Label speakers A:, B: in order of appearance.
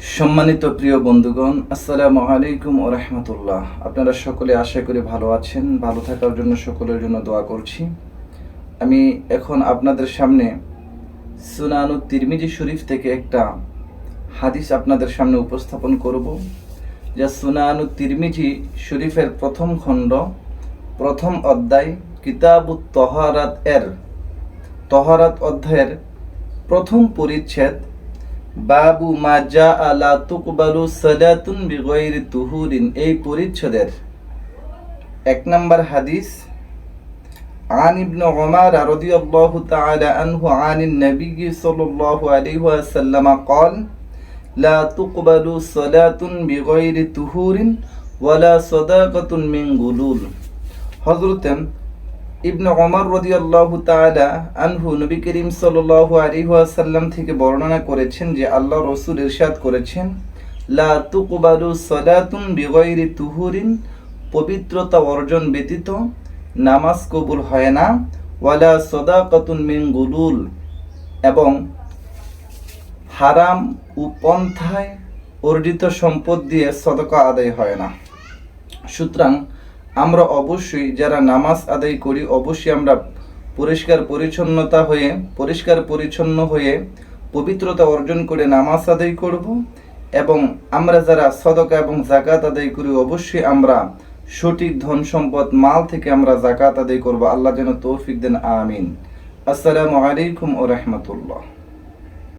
A: সম্মানিত প্রিয় বন্ধুগণ, আসসালামু আলাইকুম ওয়া রাহমাতুল্লাহ। আপনারা সকলে আশা করি ভালো আছেন। ভালো থাকার জন্য সকলের জন্য দোয়া করছি। আমি এখন আপনাদের সামনে সুনানুত তিরমিজি শরীফ থেকে একটা হাদিস আপনাদের সামনে উপস্থাপন করব, যা সুনানুত তিরমিজি শরীফের প্রথম খণ্ড, প্রথম অধ্যায়, কিতাবুত তহারাত এর তহারাত অধ্যায়ের প্রথম পরিচ্ছেদ, বাবু মা জাআ লা তুকবালু সালাতুন বিগাইরি তুহুরিন, এই পরিচ্ছেদের 1 নম্বর হাদিস। আন ইবনে উমর রাদিয়াল্লাহু তাআলা আনহু আনিন নবী সাল্লাল্লাহু আলাইহি ওয়াসাল্লাম قال لا تقبل صلاة بغير طهور ولا صدقة من غلول। হযরত ইবনে উমর রাদিয়াল্লাহু তাআলা আনহু নবী করিম সাল্লাল্লাহু আলাইহি ওয়াসাল্লাম থেকে বর্ণনা করেছেন যে আল্লাহ রাসূল ইরশাদ করেছেন, লা তুকবালু সালাতুন বিগাইরি তুহুরিন, পবিত্রতা অর্জন ব্যতীত নামাজ কবুল হয় না, ওয়ালা সাদাকাতুন মিন গুলুল, এবং হারাম ও পন্থায় অর্জিত সম্পদ দিয়ে সদকা আদায় হয় না। সুতরাং আমরা অবশ্যই যারা নামাজ আদায় করি, অবশ্যই আমরা পরিষ্কার পরিচ্ছন্ন হয়ে পবিত্রতা অর্জন করে নামাজ আদায় করব, এবং আমরা যারা সদকা এবং যাকাত আদায় করি, অবশ্যই আমরা সঠিক ধন সম্পদ মাল থেকে আমরা যাকাত আদায় করব। আল্লাহ যেন তৌফিক দেন, আমিন। আসসালামু আলাইকুম ওয়া রাহমাতুল্লাহ।